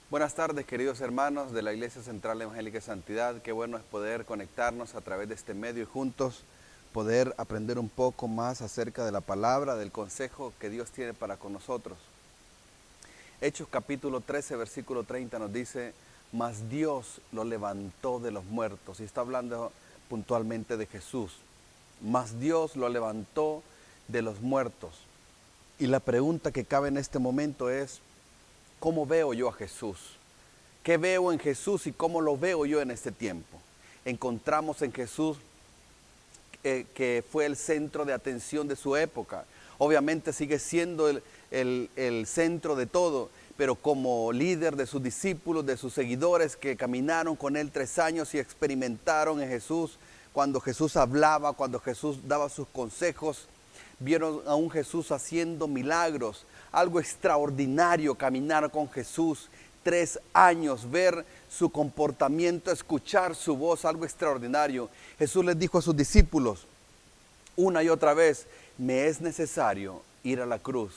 Buenas tardes, queridos hermanos de la Iglesia Central Evangélica de Santidad. Qué bueno es poder conectarnos a través de este medio y juntos poder aprender un poco más acerca de la palabra, del consejo que Dios tiene para con nosotros. Hechos capítulo 13, versículo 30 nos dice: mas Dios lo levantó de los muertos. Y está hablando puntualmente de Jesús. Mas Dios lo levantó de los muertos. Y la pregunta que cabe en este momento es: ¿cómo veo yo a Jesús? ¿Qué veo en Jesús y cómo lo veo yo en este tiempo? Encontramos en Jesús que fue el centro de atención de su época. Obviamente sigue siendo el centro de todo, pero como líder de sus discípulos, de sus seguidores que caminaron con él 3 años y experimentaron en Jesús, cuando Jesús hablaba, cuando Jesús daba sus consejos, vieron a un Jesús haciendo milagros, algo extraordinario, caminar con Jesús 3 años, ver su comportamiento, escuchar su voz, algo extraordinario. Jesús les dijo a sus discípulos una y otra vez: me es necesario ir a la cruz,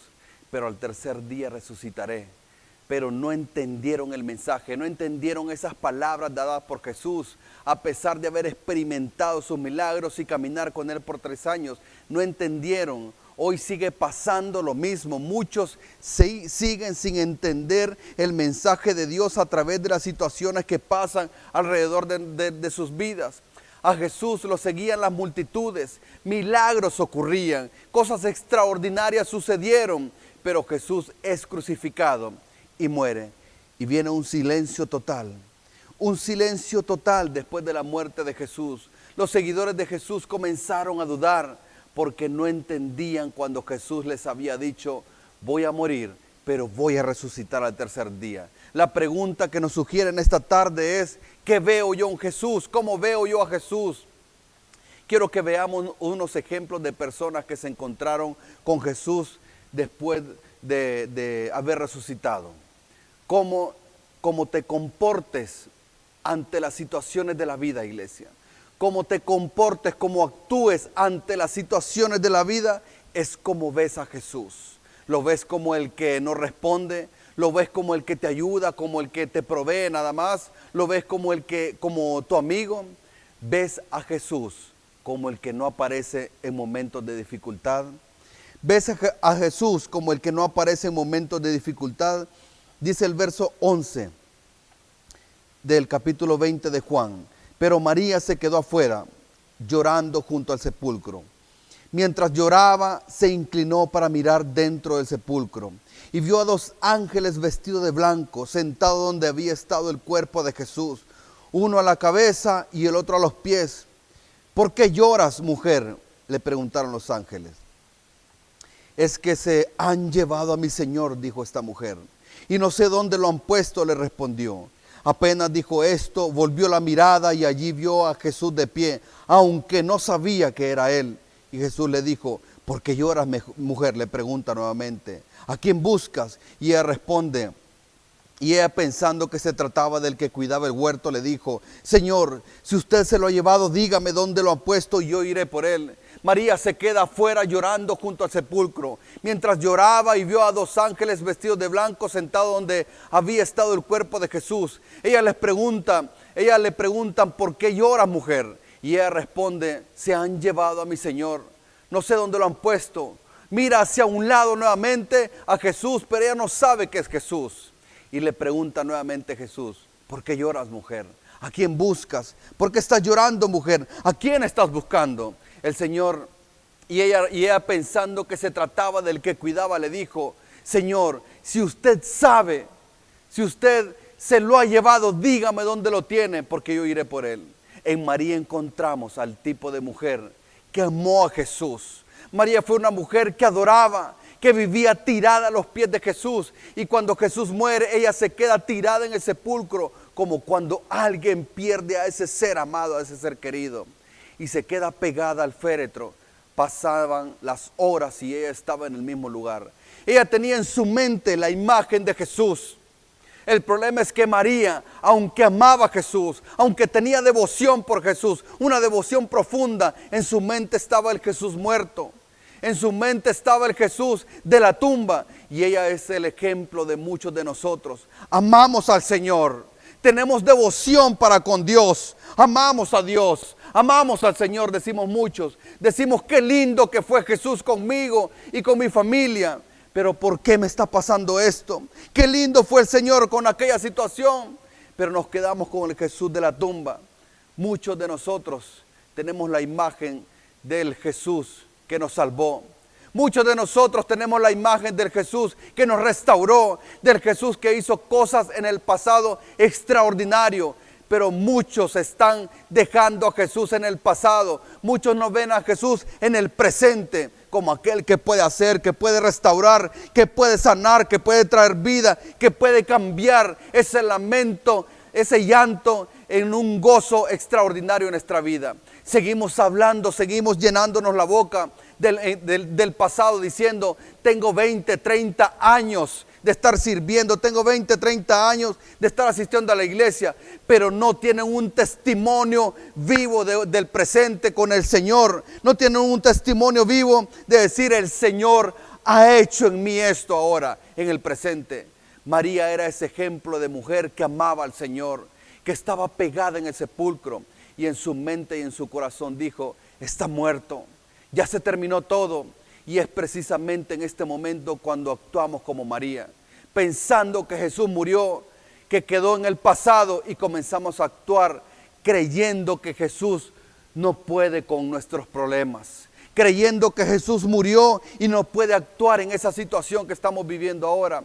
pero al tercer día resucitaré. Pero no entendieron el mensaje, no entendieron esas palabras dadas por Jesús, a pesar de haber experimentado sus milagros y caminar con él por 3 años. No entendieron. Hoy sigue pasando lo mismo. Muchos siguen sin entender el mensaje de Dios a través de las situaciones que pasan alrededor de sus vidas. A Jesús lo seguían las multitudes, milagros ocurrían, cosas extraordinarias sucedieron, pero Jesús es crucificado y muere. Y viene un silencio total después de la muerte de Jesús. Los seguidores de Jesús comenzaron a dudar porque no entendían cuando Jesús les había dicho: voy a morir, pero voy a resucitar al tercer día. La pregunta que nos sugiere en esta tarde es: ¿qué veo yo en Jesús? ¿Cómo veo yo a Jesús? Quiero que veamos unos ejemplos de personas que se encontraron con Jesús después de haber resucitado. Cómo te comportes ante las situaciones de la vida, iglesia. Cómo te comportes, cómo actúes ante las situaciones de la vida, es como ves a Jesús. Lo ves como el que no responde, lo ves como el que te ayuda, como el que te provee nada más, lo ves como como tu amigo. Ves a Jesús como el que no aparece en momentos de dificultad. Ves a Jesús como el que no aparece en momentos de dificultad. Dice el verso 11 del capítulo 20 de Juan: pero María se quedó afuera, llorando junto al sepulcro. Mientras lloraba, se inclinó para mirar dentro del sepulcro y vio a 2 ángeles vestidos de blanco, sentados donde había estado el cuerpo de Jesús, uno a la cabeza y el otro a los pies. ¿Por qué lloras, mujer?, le preguntaron los ángeles. Es que se han llevado a mi Señor, dijo esta mujer, y no sé dónde lo han puesto, le respondió. Apenas dijo esto, volvió la mirada y allí vio a Jesús de pie, aunque no sabía que era él. Y Jesús le dijo: ¿por qué lloras, mujer?, le pregunta nuevamente. ¿A quién buscas? Y ella responde, y ella, pensando que se trataba del que cuidaba el huerto, le dijo: Señor, si usted se lo ha llevado, dígame dónde lo ha puesto y yo iré por él. María se queda afuera llorando junto al sepulcro. Mientras lloraba y vio a 2 ángeles vestidos de blanco sentados donde había estado el cuerpo de Jesús. Ella le preguntan: ¿por qué lloras, mujer? Y ella responde: se han llevado a mi Señor, no sé dónde lo han puesto. Mira hacia un lado nuevamente a Jesús, pero ella no sabe que es Jesús. Y le pregunta nuevamente Jesús: ¿por qué lloras, mujer? ¿A quién buscas? ¿Por qué estás llorando, mujer? ¿A quién estás buscando? El Señor, y ella pensando que se trataba del que cuidaba, le dijo: Señor, si usted sabe, si usted se lo ha llevado, dígame dónde lo tiene, porque yo iré por él. En María encontramos al tipo de mujer que amó a Jesús. María fue una mujer que adoraba, que vivía tirada a los pies de Jesús. Y cuando Jesús muere, ella se queda tirada en el sepulcro, como cuando alguien pierde a ese ser amado, a ese ser querido. Y se queda pegada al féretro. Pasaban las horas y ella estaba en el mismo lugar. Ella tenía en su mente la imagen de Jesús. El problema es que María, aunque amaba a Jesús, aunque tenía devoción por Jesús, una devoción profunda, en su mente estaba el Jesús muerto. En su mente estaba el Jesús de la tumba. Y ella es el ejemplo de muchos de nosotros. Amamos al Señor. Tenemos devoción para con Dios. Amamos a Dios. Amamos al Señor, decimos muchos. Decimos qué lindo que fue Jesús conmigo y con mi familia. Pero ¿por qué me está pasando esto? Qué lindo fue el Señor con aquella situación. Pero nos quedamos con el Jesús de la tumba. Muchos de nosotros tenemos la imagen del Jesús que nos salvó. Muchos de nosotros tenemos la imagen del Jesús que nos restauró, del Jesús que hizo cosas en el pasado extraordinario. Pero muchos están dejando a Jesús en el pasado. Muchos no ven a Jesús en el presente como aquel que puede hacer, que puede restaurar, que puede sanar, que puede traer vida, que puede cambiar ese lamento, ese llanto en un gozo extraordinario en nuestra vida. Seguimos hablando, seguimos llenándonos la boca del pasado diciendo, tengo 20, 30 años de estar sirviendo, tengo 20, 30 años de estar asistiendo a la iglesia, pero no tienen un testimonio vivo del presente con el Señor. No tienen un testimonio vivo de decir, el Señor ha hecho en mí esto ahora, en el presente. María era ese ejemplo de mujer que amaba al Señor, que estaba pegada en el sepulcro y en su mente y en su corazón dijo, está muerto, ya se terminó todo. Y es precisamente en este momento cuando actuamos como María, pensando que Jesús murió, que quedó en el pasado, y comenzamos a actuar creyendo que Jesús no puede con nuestros problemas, creyendo que Jesús murió y no puede actuar en esa situación que estamos viviendo ahora.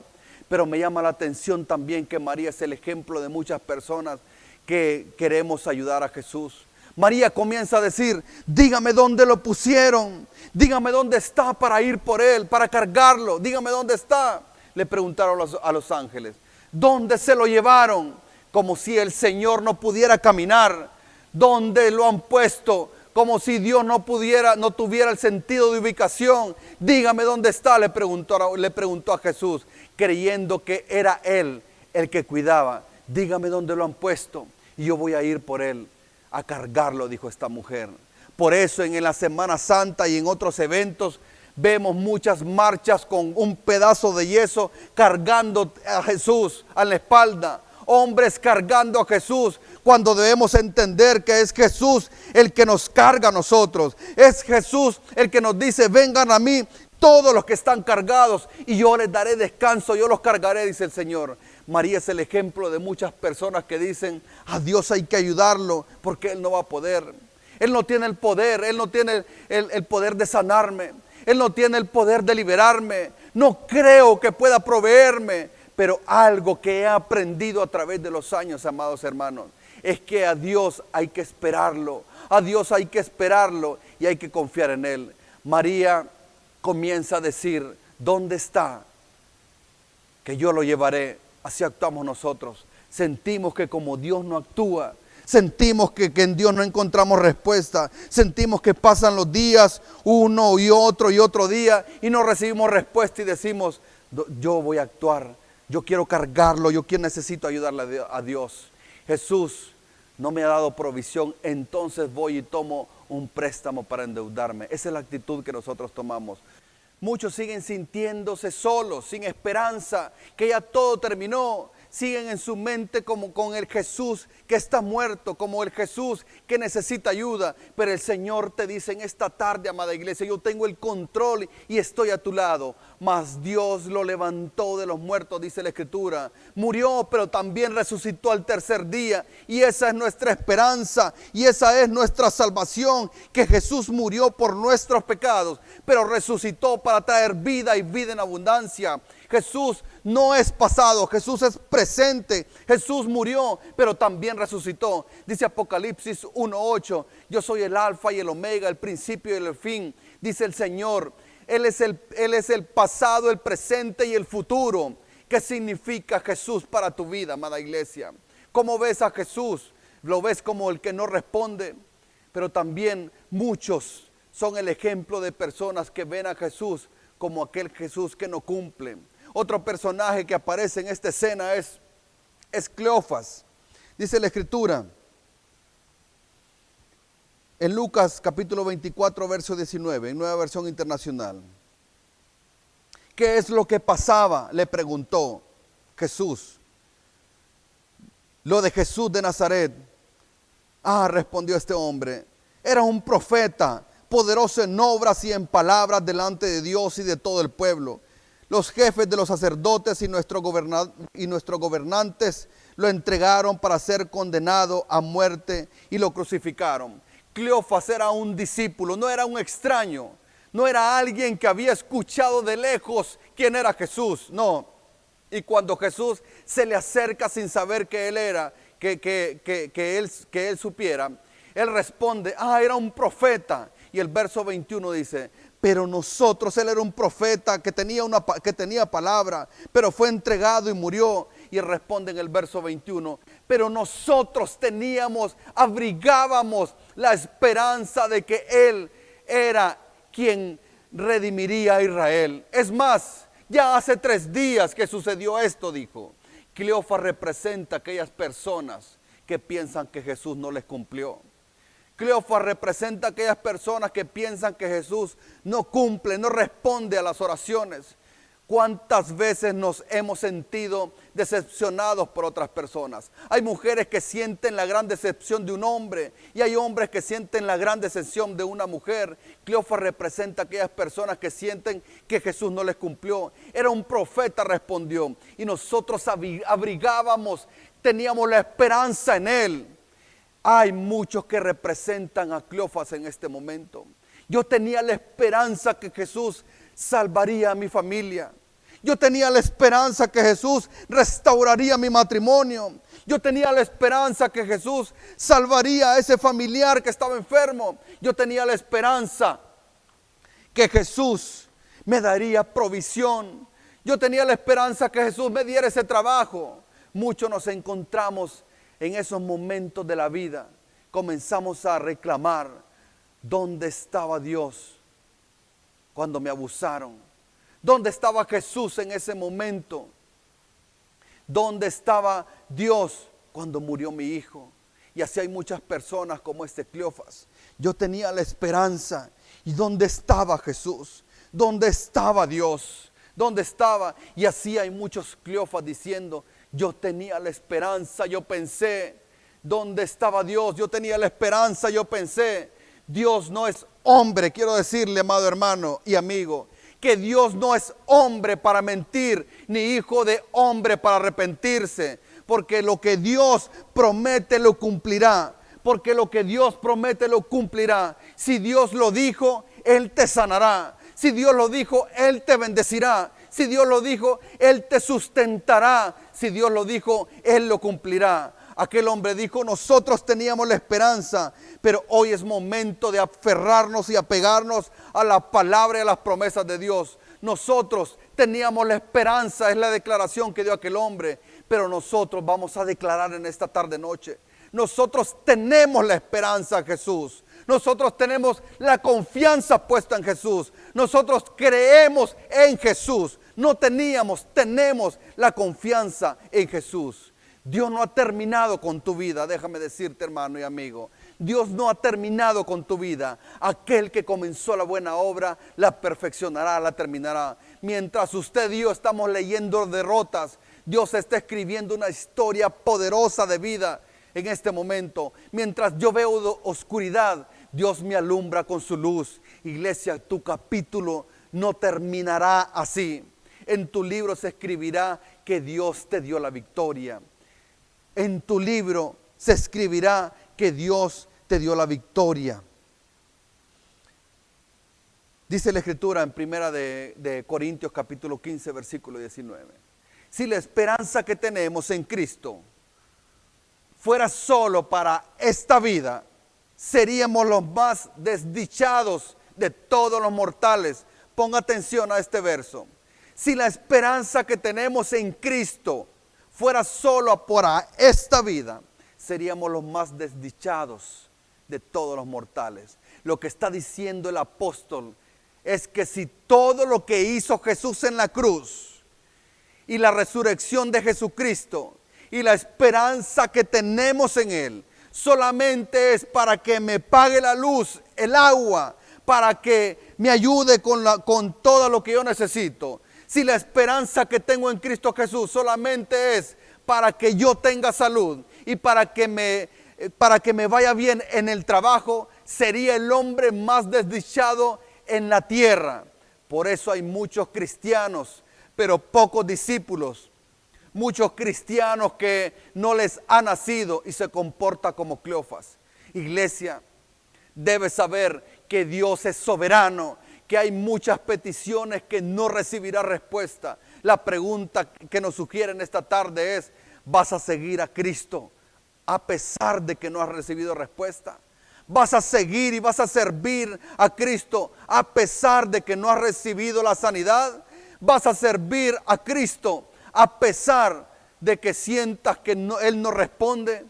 Pero me llama la atención también que María es el ejemplo de muchas personas que queremos ayudar a Jesús. María comienza a decir, dígame dónde lo pusieron, dígame dónde está para ir por él, para cargarlo, dígame dónde está. Le preguntaron a los ángeles, ¿dónde se lo llevaron? Como si el Señor no pudiera caminar. ¿Dónde lo han puesto? Como si Dios no tuviera el sentido de ubicación. Dígame dónde está, le preguntó a Jesús, creyendo que era él el que cuidaba. Dígame dónde lo han puesto y yo voy a ir por él a cargarlo, dijo esta mujer. Por eso en la Semana Santa y en otros eventos vemos muchas marchas con un pedazo de yeso cargando a Jesús a la espalda. Hombres cargando a Jesús, cuando debemos entender que es Jesús el que nos carga a nosotros. Es Jesús el que nos dice, vengan a mí todos los que están cargados y yo les daré descanso, yo los cargaré, dice el Señor. María es el ejemplo de muchas personas que dicen, a Dios hay que ayudarlo porque Él no va a poder. Él no tiene el poder, Él no tiene el poder de sanarme, Él no tiene el poder de liberarme, no creo que pueda proveerme. Pero algo que he aprendido a través de los años, amados hermanos, es que a Dios hay que esperarlo, a Dios hay que esperarlo y hay que confiar en Él. María comienza a decir, ¿dónde está? Que yo lo llevaré. Así actuamos nosotros. Sentimos que como Dios no actúa, sentimos que en Dios no encontramos respuesta, sentimos que pasan los días, uno y otro día, y no recibimos respuesta y decimos, yo voy a actuar, yo quiero cargarlo, necesito ayudarle a Dios. Jesús no me ha dado provisión, entonces voy y tomo un préstamo para endeudarme. Esa es la actitud que nosotros tomamos. Muchos siguen sintiéndose solos, sin esperanza, que ya todo terminó. Siguen en su mente como con el Jesús que está muerto, como el Jesús que necesita ayuda. Pero el Señor te dice en esta tarde, amada iglesia, yo tengo el control y estoy a tu lado. Mas Dios lo levantó de los muertos, dice la Escritura. Murió, pero también resucitó al tercer día. Y esa es nuestra esperanza y esa es nuestra salvación, que Jesús murió por nuestros pecados, pero resucitó para traer vida y vida en abundancia. Jesús no es pasado, Jesús es presente. Jesús murió, pero también resucitó. Dice Apocalipsis 1:8, yo soy el alfa y el omega, el principio y el fin. Dice el Señor, Él es el pasado, el presente y el futuro. ¿Qué significa Jesús para tu vida, amada iglesia? ¿Cómo ves a Jesús? ¿Lo ves como el que no responde? Pero también muchos son el ejemplo de personas que ven a Jesús como aquel Jesús que no cumple. Otro personaje que aparece en esta escena es Cleofas. Dice la Escritura, En Lucas capítulo 24, verso 19, en Nueva Versión Internacional. ¿Qué es lo que pasaba?, le preguntó Jesús. Lo de Jesús de Nazaret. Respondió este hombre, era un profeta, poderoso en obras y en palabras delante de Dios y de todo el pueblo. Los jefes de los sacerdotes y nuestros gobernantes lo entregaron para ser condenado a muerte y lo crucificaron. Cleofas era un discípulo, no era un extraño, no era alguien que había escuchado de lejos quién era Jesús, no. Y cuando Jesús se le acerca sin saber que él era, que él supiera, él responde, era un profeta. Y el verso 21 dice, pero nosotros, él era un profeta que tenía palabra, pero fue entregado y murió. Y él responde en el verso 21, pero nosotros abrigábamos la esperanza de que él era quien redimiría a Israel. Es más, ya hace 3 días que sucedió esto, dijo. Cleofas representa a aquellas personas que piensan que Jesús no les cumplió. Cleofas representa a aquellas personas que piensan que Jesús no cumple, no responde a las oraciones. ¿Cuántas veces nos hemos sentido decepcionados por otras personas? Hay mujeres que sienten la gran decepción de un hombre y hay hombres que sienten la gran decepción de una mujer. Cleofas representa a aquellas personas que sienten que Jesús no les cumplió. Era un profeta, respondió, y nosotros abrigábamos, teníamos la esperanza en él. Hay muchos que representan a Cleofas en este momento. Yo tenía la esperanza que Jesús salvaría a mi familia. Yo tenía la esperanza que Jesús restauraría mi matrimonio. Yo tenía la esperanza que Jesús salvaría a ese familiar que estaba enfermo. Yo tenía la esperanza que Jesús me daría provisión. Yo tenía la esperanza que Jesús me diera ese trabajo. Muchos nos encontramos en esos momentos de la vida. Comenzamos a reclamar, ¿dónde estaba Dios cuando me abusaron? ¿Dónde estaba Jesús en ese momento? ¿Dónde estaba Dios cuando murió mi hijo? Y así hay muchas personas como este Cleofas. Yo tenía la esperanza. ¿Y dónde estaba Jesús? ¿Dónde estaba Dios? ¿Dónde estaba? Y así hay muchos Cleofas diciendo, yo tenía la esperanza, yo pensé, ¿dónde estaba Dios? Yo tenía la esperanza, yo pensé. Dios no es hombre, quiero decirle, amado hermano y amigo, que Dios no es hombre para mentir, ni hijo de hombre para arrepentirse, porque lo que Dios promete lo cumplirá, porque lo que Dios promete lo cumplirá. Si Dios lo dijo, Él te sanará. Si Dios lo dijo, Él te bendecirá. Si Dios lo dijo, Él te sustentará. Si Dios lo dijo, Él lo cumplirá. Aquel hombre dijo, nosotros teníamos la esperanza, pero hoy es momento de aferrarnos y apegarnos a la palabra y a las promesas de Dios. Nosotros teníamos la esperanza, es la declaración que dio aquel hombre, pero nosotros vamos a declarar en esta tarde noche. Nosotros tenemos la esperanza en Jesús. Nosotros tenemos la confianza puesta en Jesús. Nosotros creemos en Jesús. No teníamos, tenemos la confianza en Jesús. Dios no ha terminado con tu vida, déjame decirte, hermano y amigo. Dios no ha terminado con tu vida. Aquel que comenzó la buena obra, la perfeccionará, la terminará. Mientras usted y yo estamos leyendo derrotas, Dios está escribiendo una historia poderosa de vida en este momento. Mientras yo veo oscuridad, Dios me alumbra con su luz. Iglesia, tu capítulo no terminará así. En tu libro se escribirá que Dios te dio la victoria. En tu libro se escribirá que Dios te dio la victoria. Dice la Escritura en primera de Corintios capítulo 15 versículo 19. Si la esperanza que tenemos en Cristo fuera solo para esta vida, seríamos los más desdichados de todos los mortales. Ponga atención a este verso. Si la esperanza que tenemos en Cristo fuera solo para esta vida, seríamos los más desdichados de todos los mortales. Lo que está diciendo el apóstol es que si todo lo que hizo Jesús en la cruz y la resurrección de Jesucristo y la esperanza que tenemos en Él solamente es para que me pague la luz, el agua, para que me ayude con todo lo que yo necesito. Si la esperanza que tengo en Cristo Jesús solamente es para que yo tenga salud y para que me vaya bien en el trabajo, sería el hombre más desdichado en la tierra. Por eso hay muchos cristianos, pero pocos discípulos. Muchos cristianos que no les ha nacido y se comporta como Cleofas. Iglesia, debes saber que Dios es soberano, que hay muchas peticiones que no recibirá respuesta. La pregunta que nos sugieren esta tarde es: ¿vas a seguir a Cristo a pesar de que no has recibido respuesta? ¿Vas a seguir y vas a servir a Cristo a pesar de que no has recibido la sanidad? ¿Vas a servir a Cristo a pesar de que sientas que Él no responde?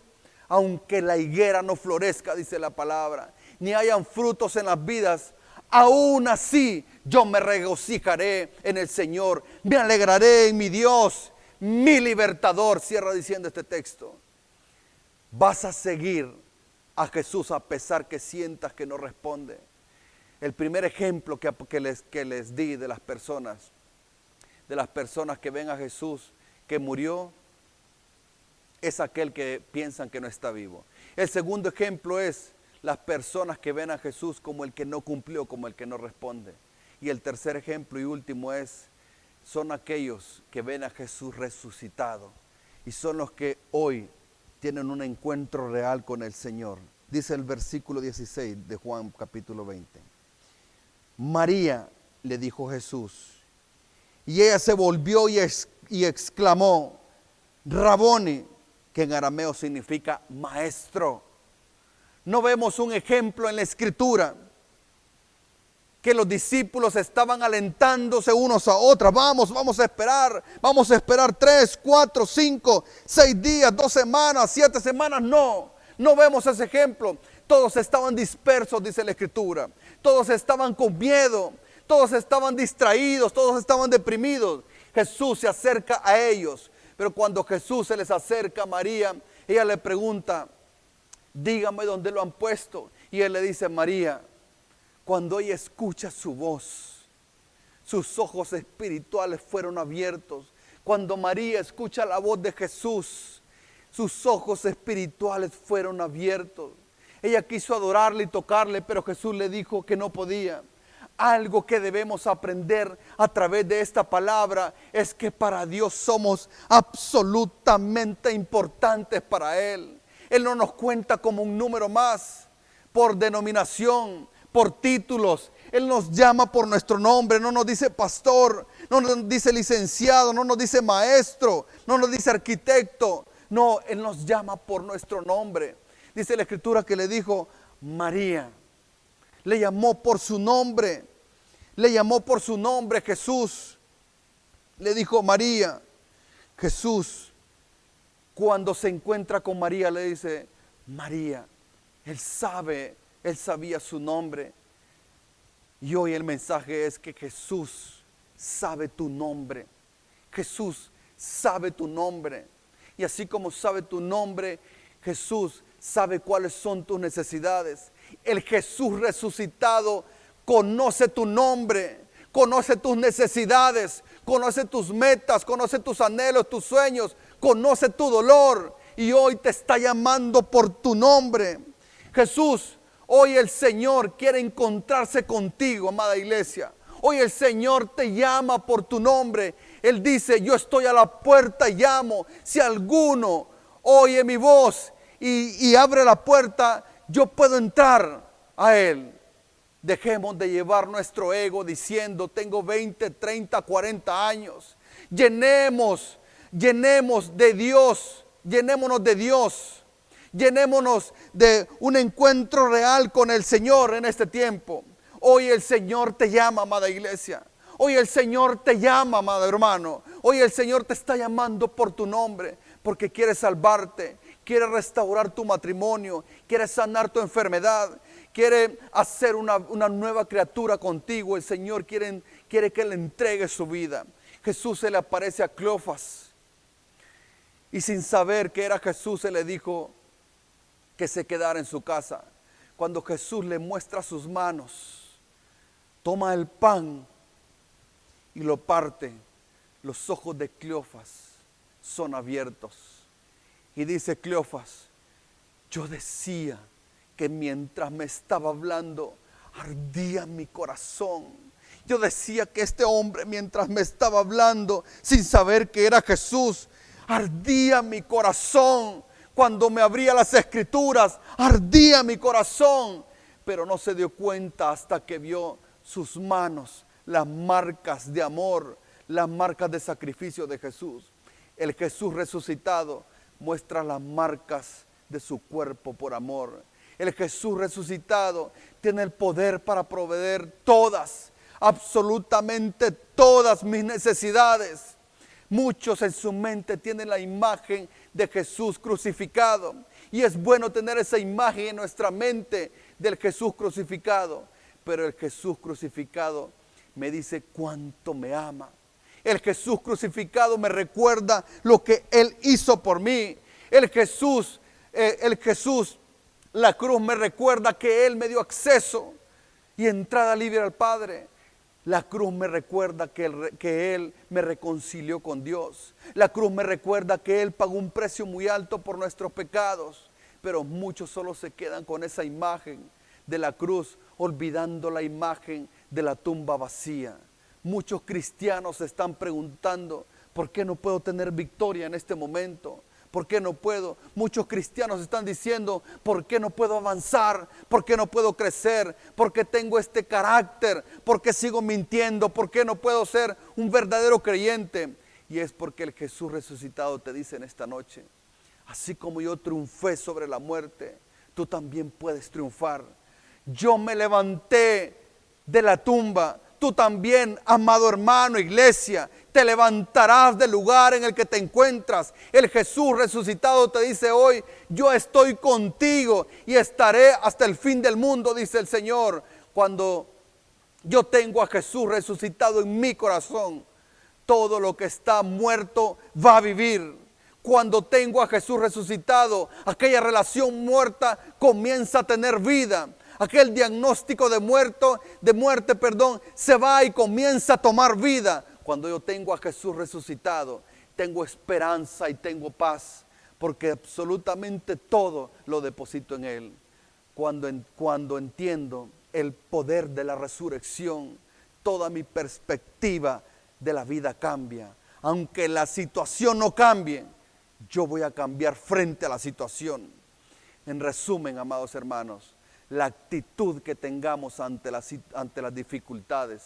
Aunque la higuera no florezca, dice la palabra, ni hayan frutos en las vidas, aún así yo me regocijaré en el Señor, me alegraré en mi Dios, mi libertador. Cierra diciendo este texto: vas a seguir a Jesús a pesar que sientas que no responde. El primer ejemplo que les di de las personas que ven a Jesús que murió, es aquel que piensan que no está vivo. El segundo ejemplo es las personas que ven a Jesús como el que no cumplió, como el que no responde. Y el tercer ejemplo y último son aquellos que ven a Jesús resucitado y son los que hoy tienen un encuentro real con el Señor. Dice el versículo 16 de Juan capítulo 20. María, le dijo Jesús, y ella se volvió y exclamó, Raboni, que en arameo significa maestro. No vemos un ejemplo en la Escritura que los discípulos estaban alentándose unos a otros. Vamos a esperar 3, 4, 5, 6 días, 2 semanas, 7 semanas. No vemos ese ejemplo. Todos estaban dispersos, dice la Escritura. Todos estaban con miedo, todos estaban distraídos, todos estaban deprimidos. Jesús se acerca a ellos, pero cuando Jesús se les acerca a María, ella le pregunta, dígame dónde lo han puesto. Y él le dice, María, cuando ella escucha su voz, sus ojos espirituales fueron abiertos. Cuando María escucha la voz de Jesús, sus ojos espirituales fueron abiertos. Ella quiso adorarle y tocarle, pero Jesús le dijo que no podía. Algo que debemos aprender a través de esta palabra es que para Dios somos absolutamente importantes para Él. Él no nos cuenta como un número más, por denominación, por títulos. Él nos llama por nuestro nombre, no nos dice pastor, no nos dice licenciado, no nos dice maestro, no nos dice arquitecto. No, Él nos llama por nuestro nombre. Dice la Escritura que le dijo María. Le llamó por su nombre. Le llamó por su nombre Jesús. Le dijo María. Jesús, cuando se encuentra con María, le dice María. Él sabía su nombre. Y hoy el mensaje es que Jesús sabe tu nombre. Jesús sabe tu nombre. Y así como sabe tu nombre, Jesús sabe cuáles son tus necesidades. El Jesús resucitado conoce tu nombre, conoce tus necesidades, conoce tus metas, conoce tus anhelos, tus sueños, conoce tu dolor y hoy te está llamando por tu nombre. Jesús, hoy el Señor quiere encontrarse contigo, amada iglesia. Hoy el Señor te llama por tu nombre. Él dice, yo estoy a la puerta y llamo. Si alguno oye mi voz y abre la puerta, yo puedo entrar a Él. Dejemos de llevar nuestro ego diciendo, tengo 20, 30, 40 años. Llenémonos de Dios, llenémonos de Dios. Llenémonos de un encuentro real con el Señor en este tiempo. Hoy el Señor te llama, amada iglesia. Hoy el Señor te llama, amado hermano. Hoy el Señor te está llamando por tu nombre, porque quiere salvarte, quiere restaurar tu matrimonio, quiere sanar tu enfermedad, quiere hacer una nueva criatura contigo. El Señor quiere que le entregue su vida. Jesús se le aparece a Cleofas y sin saber que era Jesús se le dijo, que se quedara en su casa. Cuando Jesús le muestra sus manos, toma el pan y lo parte, los ojos de Cleofas son abiertos. Y dice Cleofas, yo decía que mientras me estaba hablando, ardía mi corazón. Yo decía que este hombre, mientras me estaba hablando, sin saber que era Jesús, ardía mi corazón. Cuando me abría las escrituras, ardía mi corazón. Pero no se dio cuenta hasta que vio sus manos, las marcas de amor, las marcas de sacrificio de Jesús. El Jesús resucitado muestra las marcas de su cuerpo por amor. El Jesús resucitado tiene el poder para proveer todas, absolutamente todas mis necesidades. Muchos en su mente tienen la imagen de Jesús crucificado. Y es bueno tener esa imagen en nuestra mente del Jesús crucificado. Pero el Jesús crucificado me dice cuánto me ama. El Jesús crucificado me recuerda lo que Él hizo por mí. El Jesús, la cruz me recuerda que Él me dio acceso y entrada libre al Padre. La cruz me recuerda que Él me reconcilió con Dios. La cruz me recuerda que Él pagó un precio muy alto por nuestros pecados. Pero muchos solo se quedan con esa imagen de la cruz, olvidando la imagen de la tumba vacía. Muchos cristianos se están preguntando, ¿por qué no puedo tener victoria en este momento? ¿Por qué no puedo? Muchos cristianos están diciendo, ¿por qué no puedo avanzar? ¿Por qué no puedo crecer? ¿Por qué tengo este carácter? ¿Por qué sigo mintiendo? ¿Por qué no puedo ser un verdadero creyente? Y es porque el Jesús resucitado te dice en esta noche, así como yo triunfé sobre la muerte, tú también puedes triunfar. Yo me levanté de la tumba. Tú también, amado hermano, iglesia, te levantarás del lugar en el que te encuentras. El Jesús resucitado te dice hoy, yo estoy contigo y estaré hasta el fin del mundo, dice el Señor. Cuando yo tengo a Jesús resucitado en mi corazón, todo lo que está muerto va a vivir. Cuando tengo a Jesús resucitado, aquella relación muerta comienza a tener vida. Aquel diagnóstico de muerte, se va y comienza a tomar vida. Cuando yo tengo a Jesús resucitado, tengo esperanza y tengo paz, porque absolutamente todo lo deposito en Él. Cuando entiendo el poder de la resurrección, toda mi perspectiva de la vida cambia. Aunque la situación no cambie, yo voy a cambiar frente a la situación. En resumen, amados hermanos, la actitud que tengamos ante las dificultades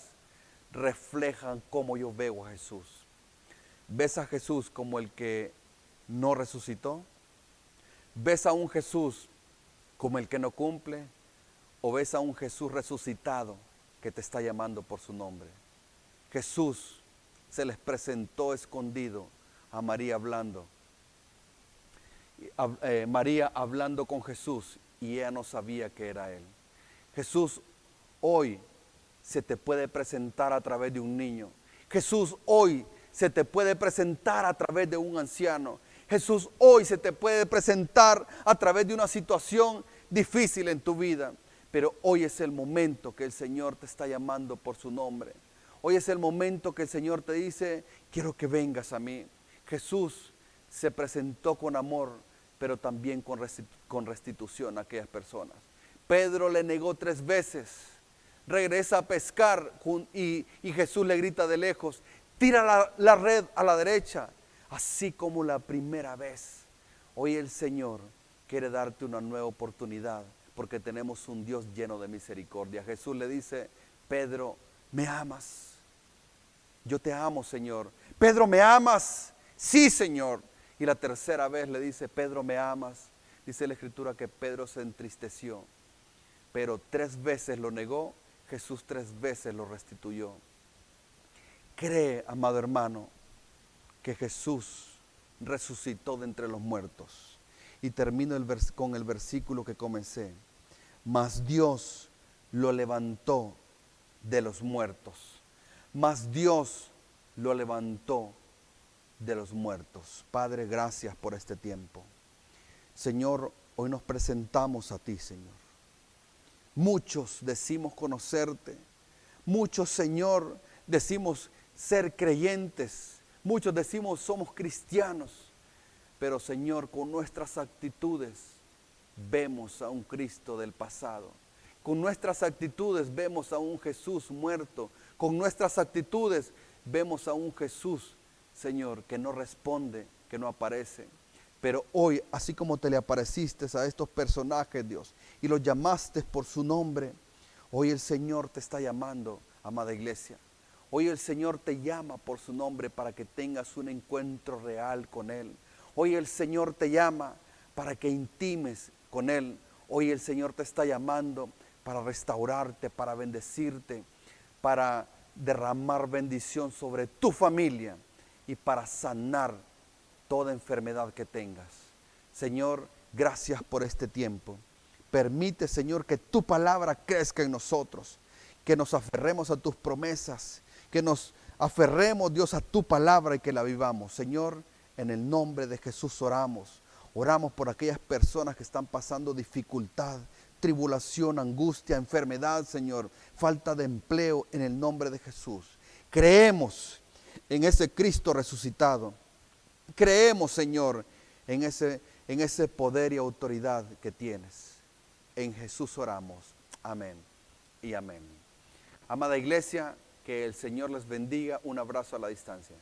reflejan cómo yo veo a Jesús. ¿Ves a Jesús como el que no resucitó? ¿Ves a un Jesús como el que no cumple? ¿O ves a un Jesús resucitado que te está llamando por su nombre? Jesús se les presentó escondido a María hablando. María hablando con Jesús y ella no sabía que era Él. Jesús hoy se te puede presentar a través de un niño. Jesús hoy se te puede presentar a través de un anciano. Jesús hoy se te puede presentar a través de una situación difícil en tu vida. Pero hoy es el momento que el Señor te está llamando por su nombre. Hoy es el momento que el Señor te dice, quiero que vengas a mí. Jesús se presentó con amor, pero también con restitución a aquellas personas. Pedro le negó 3 veces, regresa a pescar y Jesús le grita de lejos, tira la red a la derecha, así como la primera vez. Hoy el Señor quiere darte una nueva oportunidad, porque tenemos un Dios lleno de misericordia. Jesús le dice, Pedro, ¿me amas? Yo te amo, Señor. Pedro, ¿me amas? Sí, Señor. Y la tercera vez le dice, Pedro, ¿me amas? Dice la Escritura que Pedro se entristeció, pero 3 veces lo negó, Jesús 3 veces lo restituyó. Cree, amado hermano, que Jesús resucitó de entre los muertos. Y termino con el versículo que comencé. Mas Dios lo levantó de los muertos. Mas Dios lo levantó de los muertos. Padre, gracias por este tiempo. Señor, hoy nos presentamos a ti, Señor. Muchos decimos conocerte. Muchos, Señor, decimos ser creyentes. Muchos decimos somos cristianos. Pero, Señor, con nuestras actitudes vemos a un Cristo del pasado. Con nuestras actitudes vemos a un Jesús muerto. Con nuestras actitudes vemos a un Jesús, Señor, que no responde, que no aparece. Pero hoy, así como te le apareciste a estos personajes, Dios, y los llamaste por su nombre, hoy el Señor te está llamando, amada iglesia. Hoy el Señor te llama por su nombre para que tengas un encuentro real con Él. Hoy el Señor te llama para que intimes con Él. Hoy el Señor te está llamando para restaurarte, para bendecirte, para derramar bendición sobre tu familia y para sanar toda enfermedad que tengas. Señor, gracias por este tiempo. Permite, Señor, que tu palabra crezca en nosotros, que nos aferremos a tus promesas, que nos aferremos, Dios, a tu palabra y que la vivamos. Señor, en el nombre de Jesús oramos. Oramos por aquellas personas que están pasando dificultad, tribulación, angustia, enfermedad, Señor, falta de empleo, en el nombre de Jesús. Creemos en ese Cristo resucitado. Creemos, Señor, en ese poder y autoridad que tienes. En Jesús oramos. Amén y amén. Amada iglesia, que el Señor les bendiga. Un abrazo a la distancia.